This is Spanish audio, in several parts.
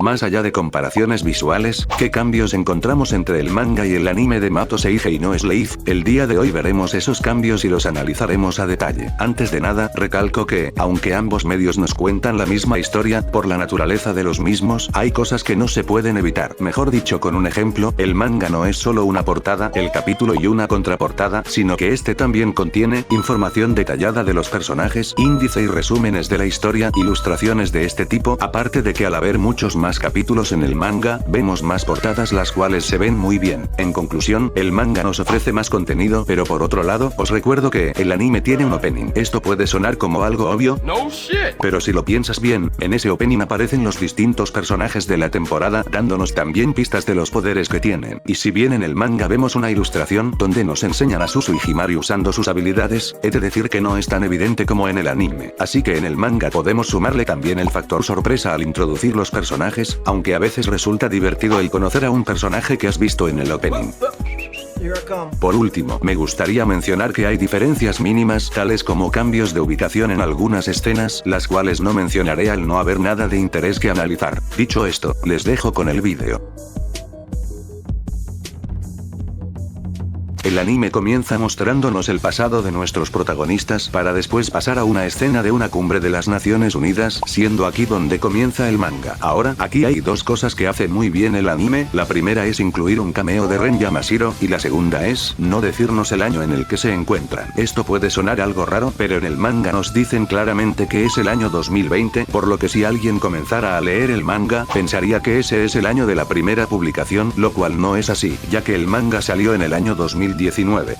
Más allá de comparaciones visuales, ¿qué cambios encontramos entre el manga y el anime de Mato Seihei no Slave? El día de hoy veremos esos cambios y los analizaremos a detalle. Antes de nada, recalco que, aunque ambos medios nos cuentan la misma historia, por la naturaleza de los mismos, hay cosas que no se pueden evitar. Mejor dicho, con un ejemplo, el manga no es solo una portada, el capítulo y una contraportada, sino que este también contiene información detallada de los personajes, índice y resúmenes de la historia, ilustraciones de este tipo, aparte de que al haber muchos más capítulos en el manga, vemos más portadas las cuales se ven muy bien. En conclusión, el manga nos ofrece más contenido, pero por otro lado, os recuerdo que el anime tiene un opening. Esto puede sonar como algo obvio, pero si lo piensas bien, en ese opening aparecen los distintos personajes de la temporada, dándonos también pistas de los poderes que tienen. Y si bien en el manga vemos una ilustración donde nos enseñan a Suzu y Himari usando sus habilidades, he de decir que no es tan evidente como en el anime. Así que en el manga podemos sumarle también el factor sorpresa al introducir los personajes, aunque a veces resulta divertido el conocer a un personaje que has visto en el opening. Por último, me gustaría mencionar que hay diferencias mínimas, tales como cambios de ubicación en algunas escenas, las cuales no mencionaré al no haber nada de interés que analizar. Dicho esto, les dejo con el vídeo. El anime comienza mostrándonos el pasado de nuestros protagonistas para después pasar a una escena de una cumbre de las Naciones Unidas, siendo aquí donde comienza el manga. Ahora, aquí hay dos cosas que hace muy bien el anime, la primera es incluir un cameo de Ren Yamashiro, y la segunda es, no decirnos el año en el que se encuentran. Esto puede sonar algo raro, pero en el manga nos dicen claramente que es el año 2020, por lo que si alguien comenzara a leer el manga, pensaría que ese es el año de la primera publicación, lo cual no es así, ya que el manga salió en el año 2019.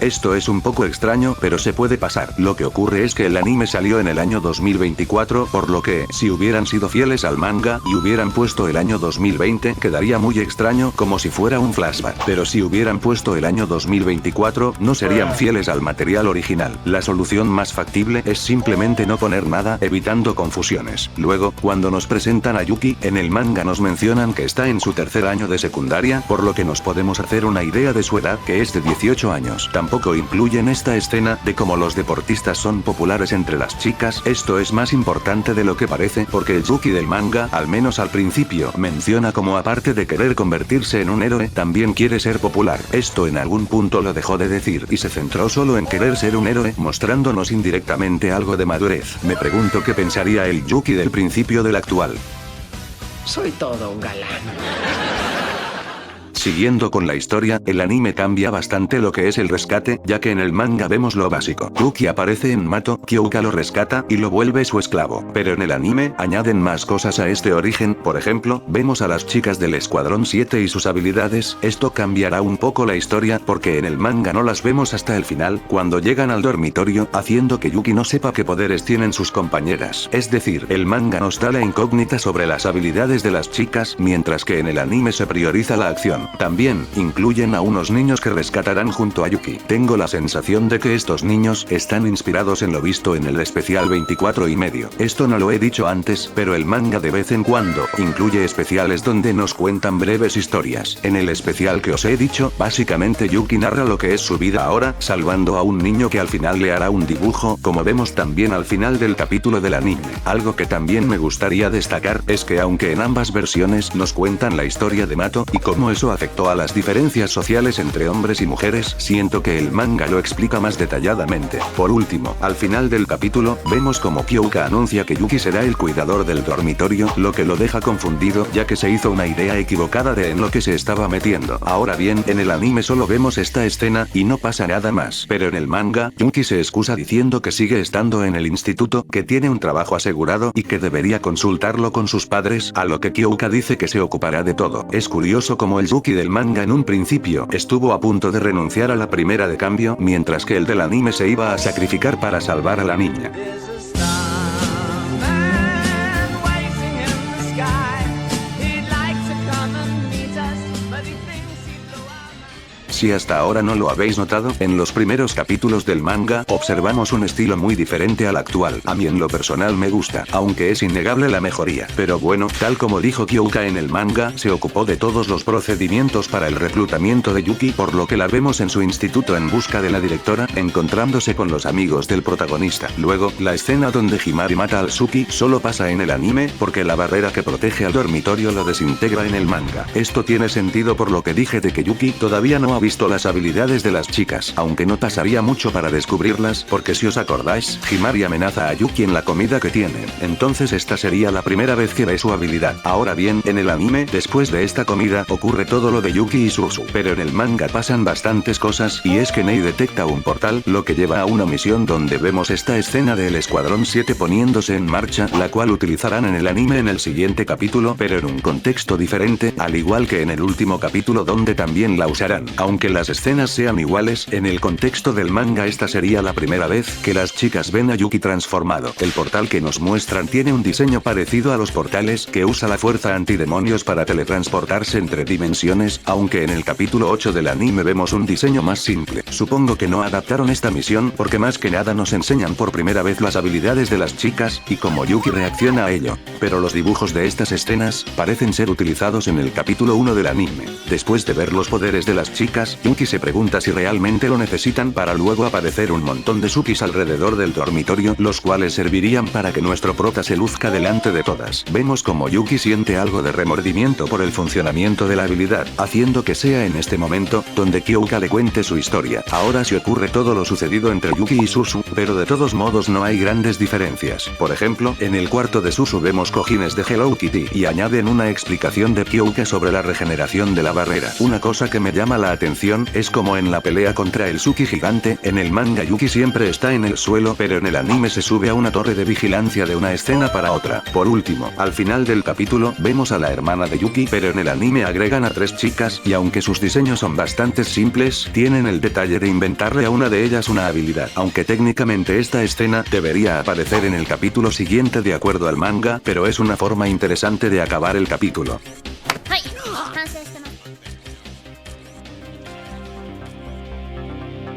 Esto es un poco extraño, pero se puede pasar. Lo que ocurre es que el anime salió en el año 2024, por lo que, si hubieran sido fieles al manga, y hubieran puesto el año 2020, quedaría muy extraño, como si fuera un flashback. Pero si hubieran puesto el año 2024, no serían fieles al material original. La solución más factible es simplemente no poner nada, evitando confusiones. Luego, cuando nos presentan a Yuki, en el manga nos mencionan que está en su tercer año de secundaria, por lo que nos podemos hacer una idea de su edad, que es de 18 años. Tampoco incluyen esta escena de cómo los deportistas son populares entre las chicas. Esto es más importante de lo que parece, porque el Yuki del manga, al menos al principio, menciona como aparte de querer convertirse en un héroe, también quiere ser popular. Esto en algún punto lo dejó de decir y se centró solo en querer ser un héroe, mostrándonos indirectamente algo de madurez. Me pregunto qué pensaría el Yuki del principio del actual. Soy todo un galán. Siguiendo con la historia, el anime cambia bastante lo que es el rescate, ya que en el manga vemos lo básico. Yuki aparece en Mato, Kyouka lo rescata, y lo vuelve su esclavo. Pero en el anime, añaden más cosas a este origen, por ejemplo, vemos a las chicas del Escuadrón 7 y sus habilidades. Esto cambiará un poco la historia, porque en el manga no las vemos hasta el final, cuando llegan al dormitorio, haciendo que Yuki no sepa qué poderes tienen sus compañeras. Es decir, el manga nos da la incógnita sobre las habilidades de las chicas, mientras que en el anime se prioriza la acción. También, incluyen a unos niños que rescatarán junto a Yuki. Tengo la sensación de que estos niños están inspirados en lo visto en el especial 24 y medio. Esto no lo he dicho antes, pero el manga de vez en cuando incluye especiales donde nos cuentan breves historias. En el especial que os he dicho, básicamente Yuki narra lo que es su vida ahora, salvando a un niño que al final le hará un dibujo, como vemos también al final del capítulo del anime. Algo que también me gustaría destacar, es que aunque en ambas versiones nos cuentan la historia de Mato, y cómo eso afectó a las diferencias sociales entre hombres y mujeres, siento que el manga lo explica más detalladamente. Por último, al final del capítulo, vemos como Kyouka anuncia que Yuki será el cuidador del dormitorio, lo que lo deja confundido, ya que se hizo una idea equivocada de en lo que se estaba metiendo. Ahora bien, en el anime solo vemos esta escena, y no pasa nada más. Pero en el manga, Yuki se excusa diciendo que sigue estando en el instituto, que tiene un trabajo asegurado, y que debería consultarlo con sus padres, a lo que Kyouka dice que se ocupará de todo. Es curioso como el Yuki del manga en un principio estuvo a punto de renunciar a la primera de cambio, mientras que el del anime se iba a sacrificar para salvar a la niña. Si hasta ahora no lo habéis notado, en los primeros capítulos del manga, observamos un estilo muy diferente al actual. A mí en lo personal me gusta, aunque es innegable la mejoría. Pero bueno, tal como dijo Kyoka en el manga, se ocupó de todos los procedimientos para el reclutamiento de Yuki, por lo que la vemos en su instituto en busca de la directora, encontrándose con los amigos del protagonista. Luego, la escena donde Himari mata al Suki solo pasa en el anime, porque la barrera que protege al dormitorio lo desintegra en el manga. Esto tiene sentido por lo que dije de que Yuki todavía no ha visto las habilidades de las chicas, aunque no pasaría mucho para descubrirlas, porque si os acordáis, Himari amenaza a Yuki en la comida que tienen. Entonces esta sería la primera vez que ve su habilidad. Ahora bien, en el anime, después de esta comida, ocurre todo lo de Yuki y Susu. Pero en el manga pasan bastantes cosas, y es que Nei detecta un portal, lo que lleva a una misión donde vemos esta escena del Escuadrón 7 poniéndose en marcha, la cual utilizarán en el anime en el siguiente capítulo, pero en un contexto diferente, al igual que en el último capítulo donde también la usarán. Aunque las escenas sean iguales, en el contexto del manga esta sería la primera vez que las chicas ven a Yuki transformado. El portal que nos muestran tiene un diseño parecido a los portales que usa la fuerza antidemonios para teletransportarse entre dimensiones, aunque en el capítulo 8 del anime vemos un diseño más simple. Supongo que no adaptaron esta misión porque más que nada nos enseñan por primera vez las habilidades de las chicas, y cómo Yuki reacciona a ello. Pero los dibujos de estas escenas parecen ser utilizados en el capítulo 1 del anime. Después de ver los poderes de las chicas, Yuki se pregunta si realmente lo necesitan, para luego aparecer un montón de Sukis alrededor del dormitorio, los cuales servirían para que nuestro prota se luzca delante de todas. Vemos como Yuki siente algo de remordimiento por el funcionamiento de la habilidad, haciendo que sea en este momento donde Kyoka le cuente su historia. Ahora sí ocurre todo lo sucedido entre Yuki y Susu, pero de todos modos no hay grandes diferencias. Por ejemplo, en el cuarto de Susu vemos cojines de Hello Kitty, y añaden una explicación de Kyoka sobre la regeneración de la barrera. Una cosa que me llama la atención es como en la pelea contra el Suki gigante, en el manga Yuki siempre está en el suelo, pero en el anime se sube a una torre de vigilancia de una escena para otra. Por último, al final del capítulo, vemos a la hermana de Yuki, pero en el anime agregan a 3 chicas, y aunque sus diseños son bastante simples, tienen el detalle de inventarle a una de ellas una habilidad. Aunque técnicamente esta escena debería aparecer en el capítulo siguiente de acuerdo al manga, pero es una forma interesante de acabar el capítulo.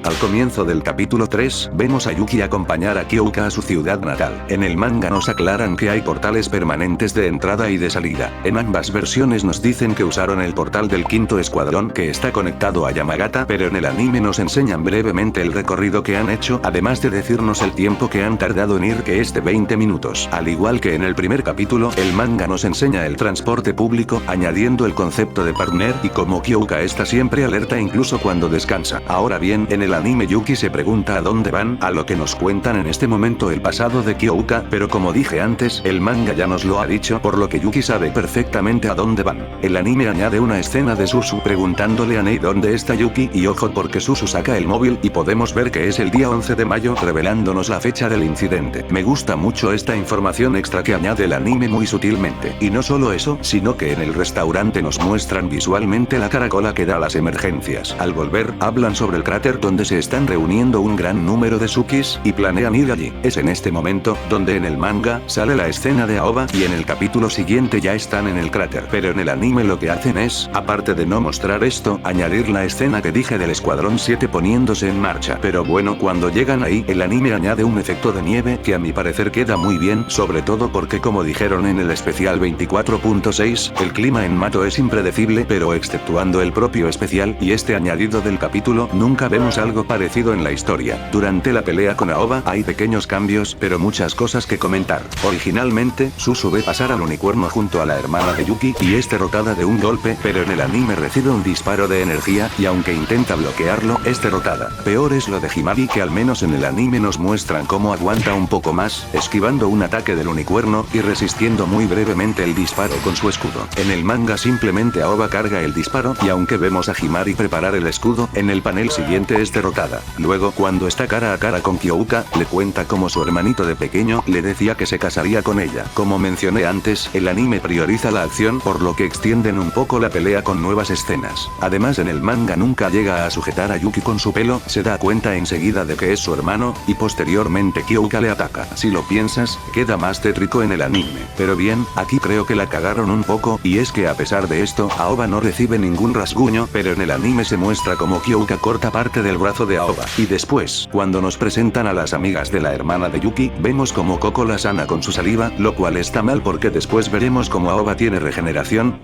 Al comienzo del capítulo 3, vemos a Yuki acompañar a Kyoka a su ciudad natal. En el manga nos aclaran que hay portales permanentes de entrada y de salida. En ambas versiones nos dicen que usaron el portal del quinto escuadrón que está conectado a Yamagata, pero en el anime nos enseñan brevemente el recorrido que han hecho, además de decirnos el tiempo que han tardado en ir, que es de 20 minutos. Al igual que en el primer capítulo, el manga nos enseña el transporte público, añadiendo el concepto de partner y cómo Kyoka está siempre alerta incluso cuando descansa. Ahora bien, en el anime Yuki se pregunta a dónde van, a lo que nos cuentan en este momento el pasado de Kyoka, pero como dije antes, el manga ya nos lo ha dicho, por lo que Yuki sabe perfectamente a dónde van. El anime añade una escena de Susu preguntándole a Nei dónde está Yuki, y ojo porque Susu saca el móvil y podemos ver que es el día 11 de mayo, revelándonos la fecha del incidente. Me gusta mucho esta información extra que añade el anime muy sutilmente. Y no solo eso, sino que en el restaurante nos muestran visualmente la caracola que da a las emergencias. Al volver, hablan sobre el cráter donde se están reuniendo un gran número de Sukis, y planean ir allí. Es en este momento, donde en el manga, sale la escena de Aoba, y en el capítulo siguiente ya están en el cráter. Pero en el anime lo que hacen es, aparte de no mostrar esto, añadir la escena que dije del Escuadrón 7 poniéndose en marcha. Pero bueno, cuando llegan ahí, el anime añade un efecto de nieve, que a mi parecer queda muy bien, sobre todo porque como dijeron en el especial 24.6, el clima en Mato es impredecible, pero exceptuando el propio especial, y este añadido del capítulo, nunca vemos algo parecido en la historia. Durante la pelea con Aoba hay pequeños cambios, pero muchas cosas que comentar. Originalmente, Susu ve pasar al unicornio junto a la hermana de Yuki, y es derrotada de un golpe, pero en el anime recibe un disparo de energía, y aunque intenta bloquearlo, es derrotada. Peor es lo de Himari, que al menos en el anime nos muestran cómo aguanta un poco más, esquivando un ataque del unicornio, y resistiendo muy brevemente el disparo con su escudo. En el manga simplemente Aoba carga el disparo, y aunque vemos a Himari preparar el escudo, en el panel siguiente es derrotada. Luego, cuando está cara a cara con Kyouka, le cuenta cómo su hermanito de pequeño le decía que se casaría con ella. Como mencioné antes, el anime prioriza la acción, por lo que extienden un poco la pelea con nuevas escenas. Además, en el manga nunca llega a sujetar a Yuki con su pelo, se da cuenta enseguida de que es su hermano, y posteriormente Kyouka le ataca. Si lo piensas, queda más tétrico en el anime. Pero bien, aquí creo que la cagaron un poco, y es que a pesar de esto, Aoba no recibe ningún rasguño, pero en el anime se muestra como Kyouka corta parte del brazo de Aoba. Y después, cuando nos presentan a las amigas de la hermana de Yuki, vemos como Koko la sana con su saliva, lo cual está mal porque después veremos como Aoba tiene regeneración.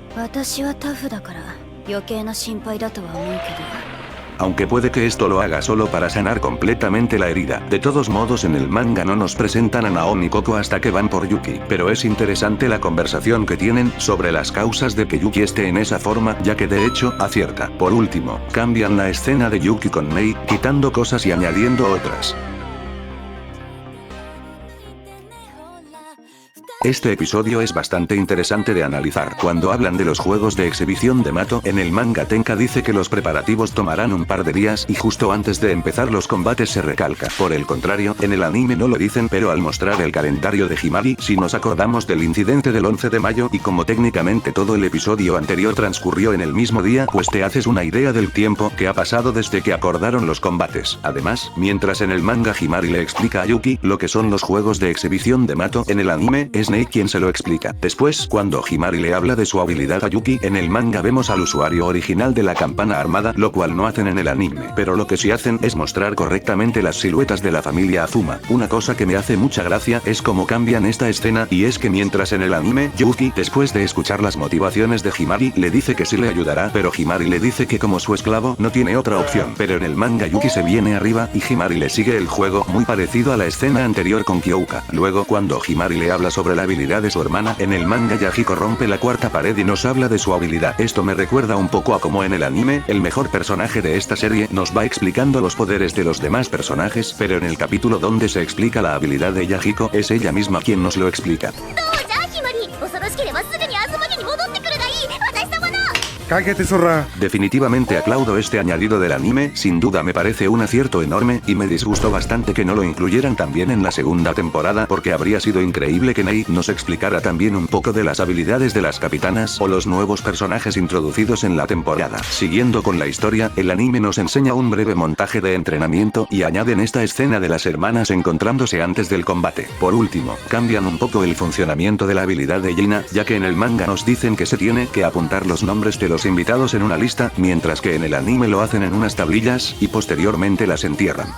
Aunque puede que esto lo haga solo para sanar completamente la herida. De todos modos, en el manga no nos presentan a Naomi y Koko hasta que van por Yuki. Pero es interesante la conversación que tienen sobre las causas de que Yuki esté en esa forma, ya que de hecho, acierta. Por último, cambian la escena de Yuki con Mei, quitando cosas y añadiendo otras. Este episodio es bastante interesante de analizar. Cuando hablan de los juegos de exhibición de Mato, en el manga Tenka dice que los preparativos tomarán un par de días y justo antes de empezar los combates se recalca. Por el contrario, en el anime no lo dicen, pero al mostrar el calendario de Himari, si nos acordamos del incidente del 11 de mayo y como técnicamente todo el episodio anterior transcurrió en el mismo día, pues te haces una idea del tiempo que ha pasado desde que acordaron los combates. Además, mientras en el manga Himari le explica a Yuki lo que son los juegos de exhibición de Mato, en el anime es Nei quien se lo explica. Después, cuando Himari le habla de su habilidad a Yuki, en el manga vemos al usuario original de la campana armada, lo cual no hacen en el anime. Pero lo que sí hacen es mostrar correctamente las siluetas de la familia Azuma. Una cosa que me hace mucha gracia es cómo cambian esta escena, y es que mientras en el anime, Yuki, después de escuchar las motivaciones de Himari, le dice que sí le ayudará, pero Himari le dice que como su esclavo, no tiene otra opción. Pero en el manga Yuki se viene arriba, y Himari le sigue el juego, muy parecido a la escena anterior con Kyouka. Luego, cuando Himari le habla sobre la habilidad de su hermana, en el manga Yahiko rompe la cuarta pared y nos habla de su habilidad. Esto me recuerda un poco a como en el anime, el mejor personaje de esta serie nos va explicando los poderes de los demás personajes, pero en el capítulo donde se explica la habilidad de Yahiko, es ella misma quien nos lo explica. ¡Cállate, zorra! Definitivamente aplaudo este añadido del anime, sin duda me parece un acierto enorme, y me disgustó bastante que no lo incluyeran también en la segunda temporada porque habría sido increíble que Nei nos explicara también un poco de las habilidades de las capitanas o los nuevos personajes introducidos en la temporada. Siguiendo con la historia, el anime nos enseña un breve montaje de entrenamiento y añaden esta escena de las hermanas encontrándose antes del combate. Por último, cambian un poco el funcionamiento de la habilidad de Gina, ya que en el manga nos dicen que se tiene que apuntar los nombres de los invitados en una lista, mientras que en el anime lo hacen en unas tablillas, y posteriormente las entierran.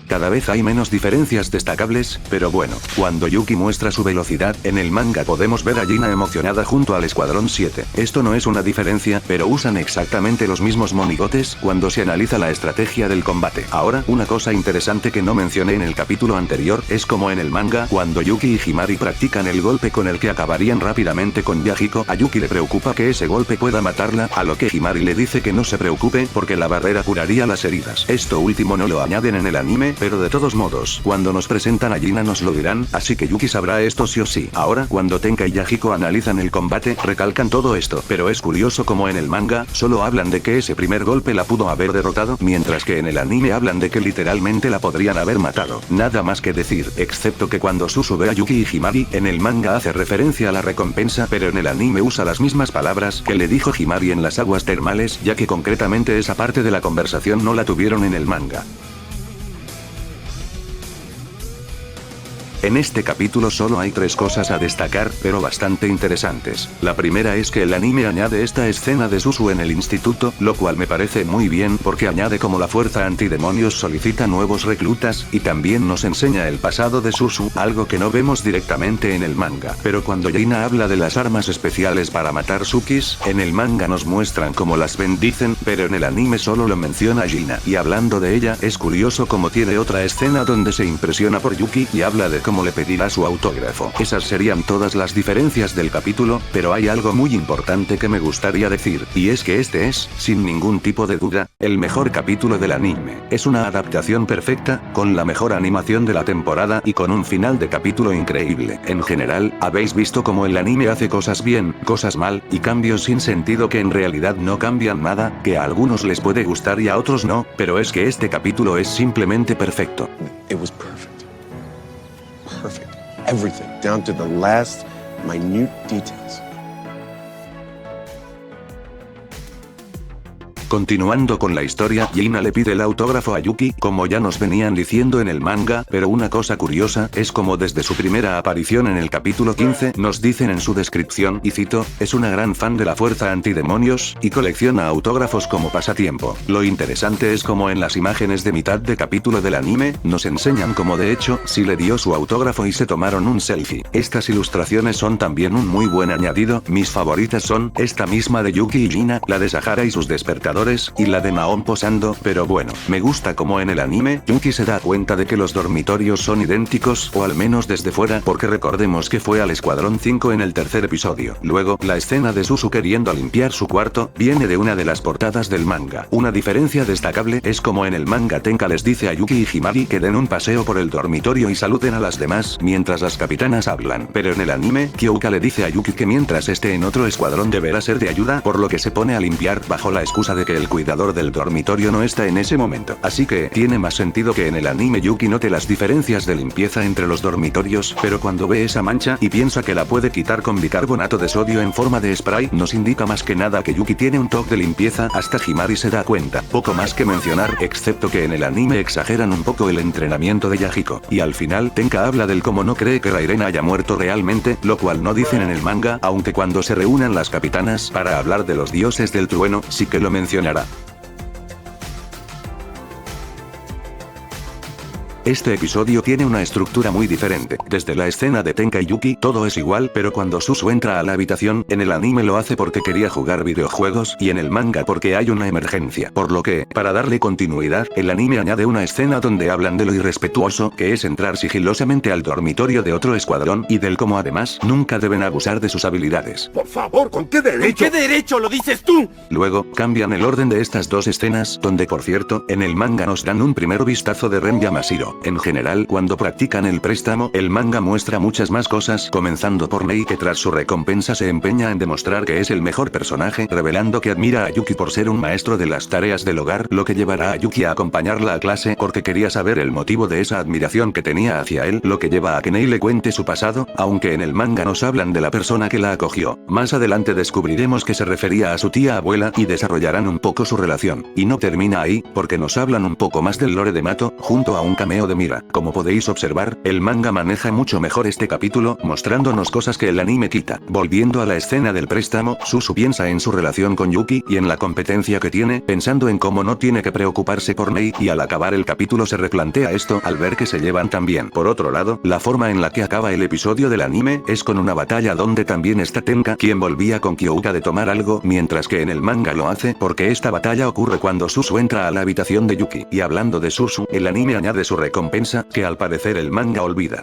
Cada vez hay menos diferencias destacables, pero bueno, cuando Yuki muestra su velocidad, en el manga podemos ver a Gina emocionada junto al Escuadrón 7. Esto no es una diferencia, pero usan exactamente los mismos monigotes cuando se analiza la estrategia del combate. Ahora, una cosa interesante que no mencioné en el capítulo anterior, es como en el manga, cuando Yuki y Himari practican el golpe con el que acabarían rápidamente con Yahiko, a Yuki le preocupa que ese golpe pueda matarla, a lo que Himari le dice que no se preocupe, porque la barrera curaría las heridas. Esto último no lo añaden en el anime, pero de todos modos, cuando nos presentan a Gina nos lo dirán, así que Yuki sabrá esto sí o sí. Ahora, cuando Tenka y Yahiko analizan el combate, recalcan todo esto, pero es curioso como en el manga, solo hablan de que ese primer golpe la pudo haber derrotado, mientras que en el anime hablan de que literalmente la podrían haber matado. Nada más que decir, excepto que cuando Susu ve a Yuki y Himari, en el manga hace referencia a la recompensa, pero en el anime usa las mismas palabras que le dijo Himari en las aguas termales, ya que concretamente esa parte de la conversación no la tuvieron en el manga. En este capítulo solo hay 3 cosas a destacar, pero bastante interesantes. La primera es que el anime añade esta escena de Susu en el instituto, lo cual me parece muy bien porque añade como la fuerza antidemonios solicita nuevos reclutas, y también nos enseña el pasado de Susu, algo que no vemos directamente en el manga. Pero cuando Gina habla de las armas especiales para matar Tsukis, en el manga nos muestran cómo las bendicen, pero en el anime solo lo menciona Gina. Y hablando de ella, es curioso como tiene otra escena donde se impresiona por Yuki y habla de cómo Tomo le pedirá su autógrafo. Esas serían todas las diferencias del capítulo, pero hay algo muy importante que me gustaría decir, y es que este es, sin ningún tipo de duda, el mejor capítulo del anime. Es una adaptación perfecta, con la mejor animación de la temporada y con un final de capítulo increíble. En general, habéis visto cómo el anime hace cosas bien, cosas mal, y cambios sin sentido que en realidad no cambian nada, que a algunos les puede gustar y a otros no, pero es que este capítulo es simplemente perfecto. It was perfect. Perfect. Everything, down to the last minute details. Continuando con la historia, Gina le pide el autógrafo a Yuki, como ya nos venían diciendo en el manga, pero una cosa curiosa, es como desde su primera aparición en el capítulo 15, nos dicen en su descripción, y cito, es una gran fan de la fuerza antidemonios, y colecciona autógrafos como pasatiempo. Lo interesante es como en las imágenes de mitad de capítulo del anime, nos enseñan como de hecho, sí le dio su autógrafo y se tomaron un selfie. Estas ilustraciones son también un muy buen añadido, mis favoritas son, esta misma de Yuki y Gina, la de Sahara y sus despertadores, y la de Naon posando, pero bueno, me gusta como en el anime, Yuki se da cuenta de que los dormitorios son idénticos, o al menos desde fuera, porque recordemos que fue al Escuadrón 5 en el tercer episodio. Luego, la escena de Suzu queriendo limpiar su cuarto, viene de una de las portadas del manga. Una diferencia destacable es como en el manga Tenka les dice a Yuki y Himari que den un paseo por el dormitorio y saluden a las demás, mientras las capitanas hablan. Pero en el anime, Kyouka le dice a Yuki que mientras esté en otro escuadrón deberá ser de ayuda, por lo que se pone a limpiar bajo la excusa de que el cuidador del dormitorio no está en ese momento. Así que, tiene más sentido que en el anime Yuki note las diferencias de limpieza entre los dormitorios, pero cuando ve esa mancha y piensa que la puede quitar con bicarbonato de sodio en forma de spray, nos indica más que nada que Yuki tiene un toque de limpieza, hasta Himari se da cuenta. Poco más que mencionar, excepto que en el anime exageran un poco el entrenamiento de Yahiko. Y al final, Tenka habla del cómo no cree que Rairen haya muerto realmente, lo cual no dicen en el manga, aunque cuando se reúnan las capitanas para hablar de los dioses del trueno, sí que lo mencionará. Este episodio tiene una estructura muy diferente. Desde la escena de Tenka y Yuki, todo es igual, pero cuando Suzu entra a la habitación, en el anime lo hace porque quería jugar videojuegos, y en el manga porque hay una emergencia. Por lo que, para darle continuidad, el anime añade una escena donde hablan de lo irrespetuoso que es entrar sigilosamente al dormitorio de otro escuadrón, y del cómo además, nunca deben abusar de sus habilidades. Por favor, ¿con qué derecho? ¿Con qué derecho lo dices tú? Luego, cambian el orden de estas dos escenas, donde por cierto, en el manga nos dan un primer vistazo de Ren Yamashiro. En general, cuando practican el préstamo, el manga muestra muchas más cosas, comenzando por Mei, que tras su recompensa se empeña en demostrar que es el mejor personaje, revelando que admira a Yuki por ser un maestro de las tareas del hogar, lo que llevará a Yuki a acompañarla a clase porque quería saber el motivo de esa admiración que tenía hacia él, lo que lleva a que Mei le cuente su pasado, aunque en el manga nos hablan de la persona que la acogió. Más adelante descubriremos que se refería a su tía abuela, y desarrollarán un poco su relación. Y no termina ahí, porque nos hablan un poco más del lore de Mato, junto a un cameo de Mira. Como podéis observar, el manga maneja mucho mejor este capítulo, mostrándonos cosas que el anime quita. Volviendo a la escena del préstamo, Suzu piensa en su relación con Yuki, y en la competencia que tiene, pensando en cómo no tiene que preocuparse por Mei, y al acabar el capítulo se replantea esto, al ver que se llevan tan bien. Por otro lado, la forma en la que acaba el episodio del anime, es con una batalla donde también está Tenka, quien volvía con Kyouka de tomar algo, mientras que en el manga lo hace, porque esta batalla ocurre cuando Suzu entra a la habitación de Yuki. Y hablando de Suzu, el anime añade su recompensa, que al parecer el manga olvida.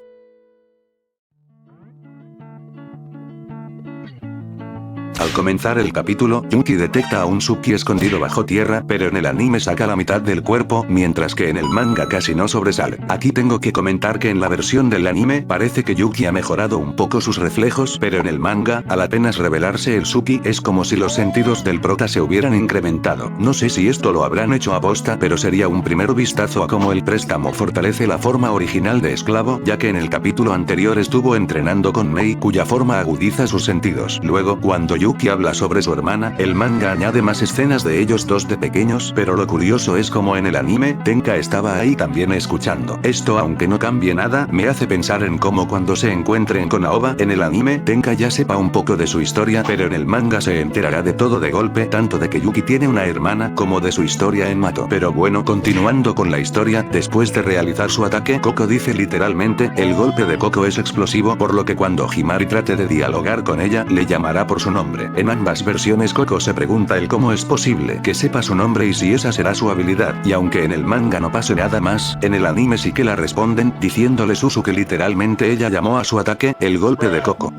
Al comenzar el capítulo, Yuki detecta a un Suki escondido bajo tierra, pero en el anime saca la mitad del cuerpo, mientras que en el manga casi no sobresale. Aquí tengo que comentar que en la versión del anime, parece que Yuki ha mejorado un poco sus reflejos, pero en el manga, al apenas revelarse el Suki, es como si los sentidos del prota se hubieran incrementado. No sé si esto lo habrán hecho a posta, pero sería un primer vistazo a cómo el préstamo fortalece la forma original de esclavo, ya que en el capítulo anterior estuvo entrenando con Mei, cuya forma agudiza sus sentidos. Luego, cuando Yuki habla sobre su hermana, el manga añade más escenas de ellos dos de pequeños, pero lo curioso es como en el anime, Tenka estaba ahí también escuchando. Esto, aunque no cambie nada, me hace pensar en cómo cuando se encuentren con Aoba, en el anime, Tenka ya sepa un poco de su historia, pero en el manga se enterará de todo de golpe, tanto de que Yuki tiene una hermana, como de su historia en Mato. Pero bueno, continuando con la historia, después de realizar su ataque, Koko dice literalmente, el golpe de Koko es explosivo, por lo que cuando Himari trate de dialogar con ella, le llamará por su nombre. nombre. En ambas versiones Koko se pregunta el cómo es posible que sepa su nombre y si esa será su habilidad. Y aunque en el manga no pase nada más, en el anime sí que la responden, diciéndole Suzu que literalmente ella llamó a su ataque, el golpe de Koko.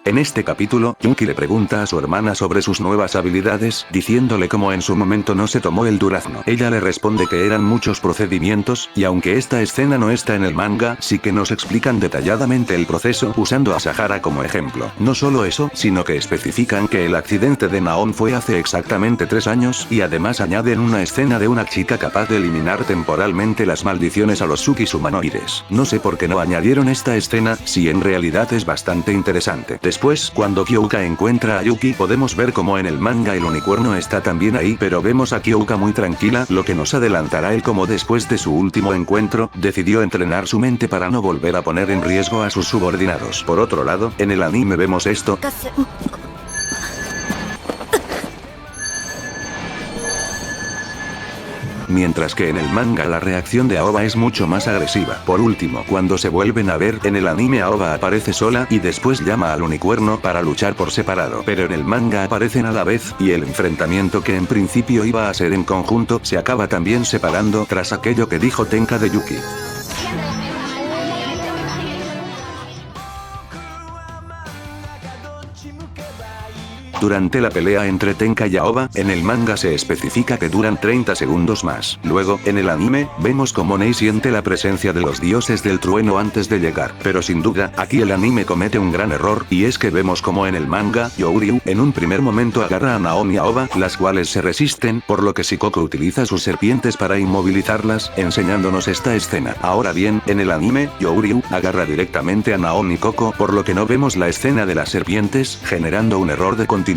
En este capítulo, Yuki le pregunta a su hermana sobre sus nuevas habilidades, diciéndole cómo en su momento no se tomó el durazno. Ella le responde que eran muchos procedimientos, y aunque esta escena no está en el manga, sí que nos explican detalladamente el proceso usando a Sahara como ejemplo. No solo eso, sino que especifican que el accidente de Naon fue hace exactamente 3 años, y además añaden una escena de una chica capaz de eliminar temporalmente las maldiciones a los Tsukis humanoides. No sé por qué no añadieron esta escena, si en realidad es bastante interesante. Después, cuando Kyouka encuentra a Yuki, podemos ver como en el manga el unicornio está también ahí, pero vemos a Kyouka muy tranquila, lo que nos adelantará el cómo después de su último encuentro, decidió entrenar su mente para no volver a poner en riesgo a sus subordinados. Por otro lado, en el anime vemos esto. Mientras que en el manga la reacción de Aoba es mucho más agresiva. Por último, cuando se vuelven a ver, en el anime Aoba aparece sola y después llama al unicornio para luchar por separado. Pero en el manga aparecen a la vez, y el enfrentamiento que en principio iba a ser en conjunto, se acaba también separando tras aquello que dijo Tenka de Yuki. Durante la pelea entre Tenka y Aoba, en el manga se especifica que duran 30 segundos más. Luego, en el anime, vemos como Nei siente la presencia de los dioses del trueno antes de llegar. Pero sin duda, aquí el anime comete un gran error, y es que vemos como en el manga, Youryu, en un primer momento agarra a Naon y Aoba, las cuales se resisten, por lo que Shikoku utiliza sus serpientes para inmovilizarlas, enseñándonos esta escena. Ahora bien, en el anime, Youryu agarra directamente a Naon y Koko, por lo que no vemos la escena de las serpientes, generando un error de continuidad,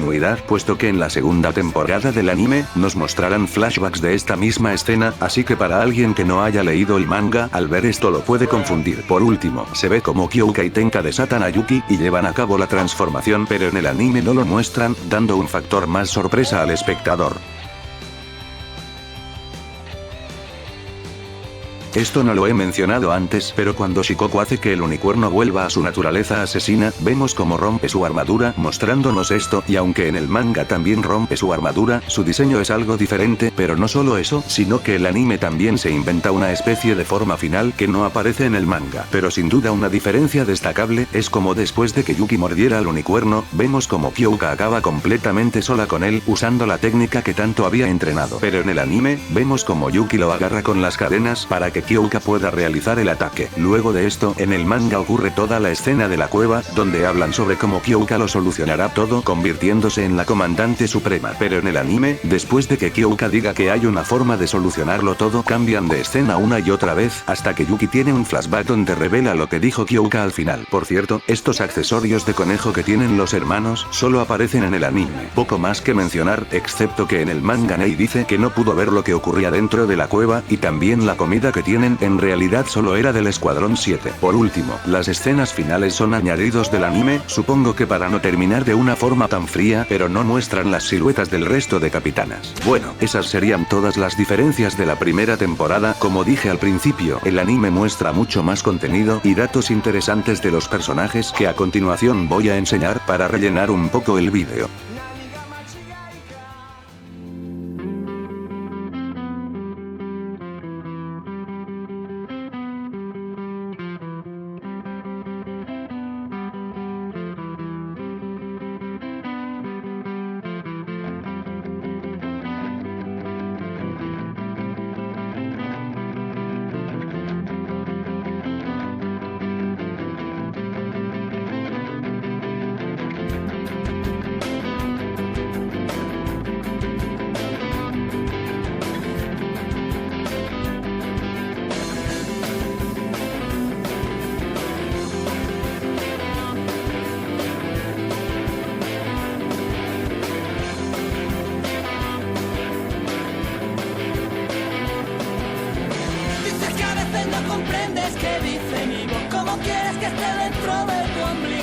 puesto que en la segunda temporada del anime, nos mostrarán flashbacks de esta misma escena, así que para alguien que no haya leído el manga, al ver esto lo puede confundir. Por último, se ve como Kyouka y Tenka desatan a Yuki, y llevan a cabo la transformación, pero en el anime no lo muestran, dando un factor más sorpresa al espectador. Esto no lo he mencionado antes, pero cuando Shikoku hace que el unicornio vuelva a su naturaleza asesina, vemos como rompe su armadura, mostrándonos esto, y aunque en el manga también rompe su armadura, su diseño es algo diferente, pero no solo eso, sino que el anime también se inventa una especie de forma final que no aparece en el manga. Pero sin duda una diferencia destacable, es como después de que Yuki mordiera al unicornio, vemos como Kyouka acaba completamente sola con él, usando la técnica que tanto había entrenado. Pero en el anime, vemos como Yuki lo agarra con las cadenas para que Kyouka pueda realizar el ataque. Luego de esto, en el manga ocurre toda la escena de la cueva, donde hablan sobre cómo Kyouka lo solucionará todo convirtiéndose en la comandante suprema. Pero en el anime, después de que Kyouka diga que hay una forma de solucionarlo todo, cambian de escena una y otra vez, hasta que Yuki tiene un flashback donde revela lo que dijo Kyouka al final. Por cierto, estos accesorios de conejo que tienen los hermanos, solo aparecen en el anime. Poco más que mencionar, excepto que en el manga Nei dice que no pudo ver lo que ocurría dentro de la cueva, y también la comida que tienen en realidad solo era del Escuadrón 7. Por último, las escenas finales son añadidos del anime, supongo que para no terminar de una forma tan fría, pero no muestran las siluetas del resto de capitanas. Bueno, esas serían todas las diferencias de la primera temporada. Como dije al principio, el anime muestra mucho más contenido y datos interesantes de los personajes que a continuación voy a enseñar para rellenar un poco el vídeo. Comprendes que dice mi voz, ¿cómo quieres que esté dentro de tu ombligo?